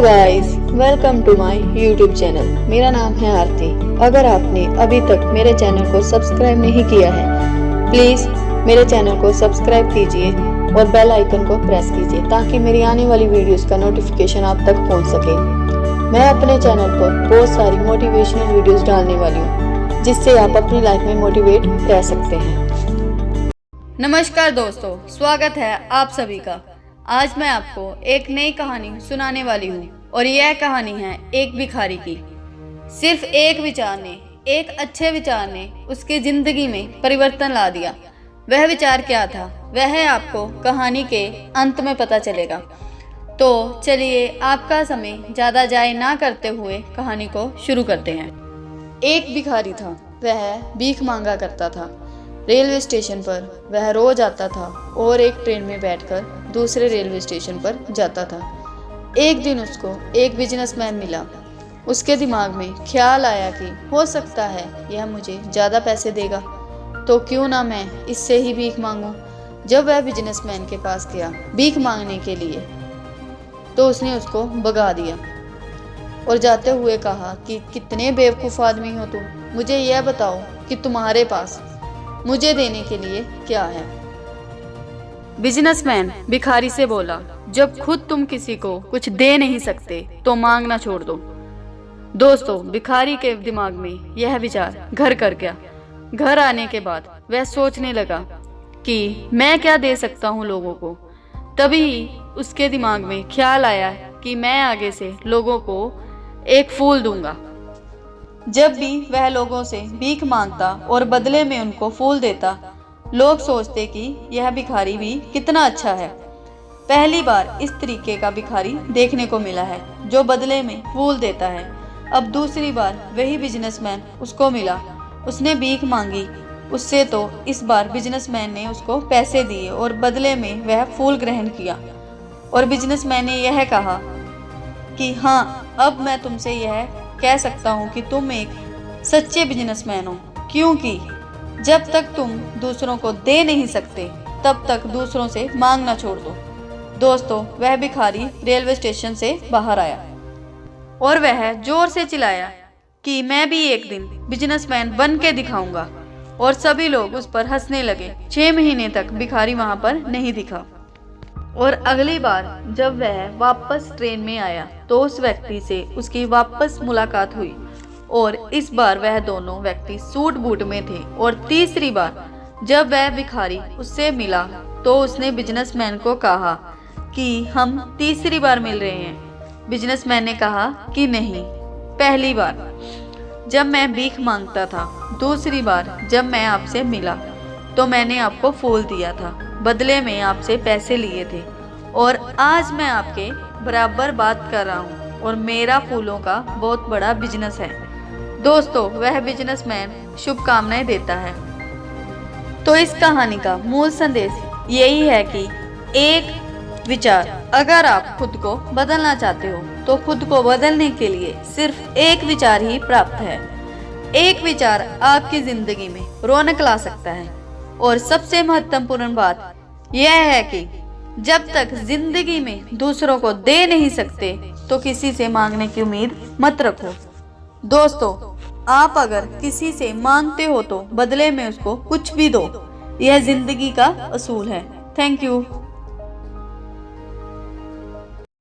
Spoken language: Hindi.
Guys, welcome to my YouTube channel. मेरा नाम है आरती। अगर आपने अभी तक मेरे चैनल को सब्सक्राइब नहीं किया है, प्लीज मेरे चैनल को सब्सक्राइब कीजिए और बेल आइकन को प्रेस कीजिए ताकि मेरी आने वाली वीडियोस का नोटिफिकेशन आप तक पहुंच सके। मैं अपने चैनल पर बहुत सारी मोटिवेशनल वीडियोस डालने वाली हूँ, जिससे आप अपनी लाइफ में मोटिवेट रह सकते हैं। नमस्कार दोस्तों, स्वागत है आप सभी का। आज मैं आपको एक नई कहानी सुनाने वाली हूँ और यह कहानी है एक भिखारी की। सिर्फ एक विचार ने, एक अच्छे विचार ने उसकी जिंदगी में परिवर्तन ला दिया। वह विचार क्या था, वह आपको कहानी के अंत में पता चलेगा। तो चलिए आपका समय ज़्यादा जाए ना करते हुए कहानी को शुरू करते हैं। एक भिखारी था, वह भीख मांगा करता था। रेलवे स्टेशन पर वह रोज आता था और एक ट्रेन में बैठकर दूसरे रेलवे स्टेशन पर जाता था। एक दिन उसको एक बिजनेसमैन मिला। उसके दिमाग में ख्याल आया कि हो सकता है यह मुझे ज़्यादा पैसे देगा, तो क्यों ना मैं इससे ही भीख मांगूं। जब वह बिजनेसमैन के पास गया भीख मांगने के लिए, तो उसने उसको भगा दिया और जाते हुए कहा कि कितने बेवकूफ़ आदमी हो तुम। मुझे यह बताओ कि तुम्हारे पास मुझे देने के लिए क्या है। बिजनेसमैन भिखारी से बोला, जब खुद तुम किसी को कुछ दे नहीं सकते तो मांगना छोड़ दो। दोस्तों, भिखारी के दिमाग में यह विचार घर कर गया। घर आने के बाद वह सोचने लगा कि मैं क्या दे सकता हूँ लोगों को। तभी उसके दिमाग में ख्याल आया कि मैं आगे से लोगों को एक फूल दूंगा। जब भी वह लोगों से भीख मांगता और बदले में उनको फूल देता, लोग सोचते कि यह भिखारी भी कितना अच्छा है। पहली बार इस तरीके का भिखारी देखने को मिला है जो बदले में फूल देता है। अब दूसरी बार वही बिजनेसमैन उसको मिला। उसने भीख मांगी उससे, तो इस बार बिजनेसमैन ने उसको पैसे दिए और बदले में वह फूल ग्रहण किया। और बिजनेसमैन ने यह कहा कि हाँ, अब मैं तुमसे यह कह सकता हूँ कि तुम एक सच्चे बिजनेसमैन हो, क्योंकि जब तक तुम दूसरों को दे नहीं सकते तब तक दूसरों से मांगना छोड़ दो। दोस्तों, वह भिखारी रेलवे स्टेशन से बाहर आया और वह जोर से चिल्लाया कि मैं भी एक दिन बिजनेसमैन बन के दिखाऊंगा। और सभी लोग उस पर हंसने लगे। 6 महीने तक भिखारी वहां पर नहीं दिखा। और अगली बार जब वह वापस ट्रेन में आया तो उस व्यक्ति से उसकी वापस मुलाकात हुई और इस बार वह दोनों व्यक्ति सूट बूट में थे। और तीसरी बार जब वह भिखारी उससे मिला तो उसने बिजनेसमैन को कहा कि हम तीसरी बार मिल रहे हैं। बिजनेसमैन ने कहा कि नहीं, पहली बार जब मैं भीख मांगता था, दूसरी बार जब मैं आपसे मिला तो मैंने आपको फूल दिया था, बदले में आपसे पैसे लिए थे, और आज मैं आपके बराबर बात कर रहा हूँ और मेरा फूलों का बहुत बड़ा बिजनेस है। दोस्तों, वह बिजनेसमैन शुभकामनाएं देता है। तो इस कहानी का मूल संदेश यही है कि एक विचार, अगर आप खुद को बदलना चाहते हो तो खुद को बदलने के लिए सिर्फ एक विचार ही प्राप्त है। एक विचार आपकी जिंदगी में रौनक ला सकता है। और सबसे महत्वपूर्ण बात यह है कि जब तक जिंदगी में दूसरों को दे नहीं सकते तो किसी से मांगने की उम्मीद मत रखो। दोस्तों, आप अगर किसी से मांगते हो तो बदले में उसको कुछ भी दो। यह जिंदगी का असूल है। Thank you.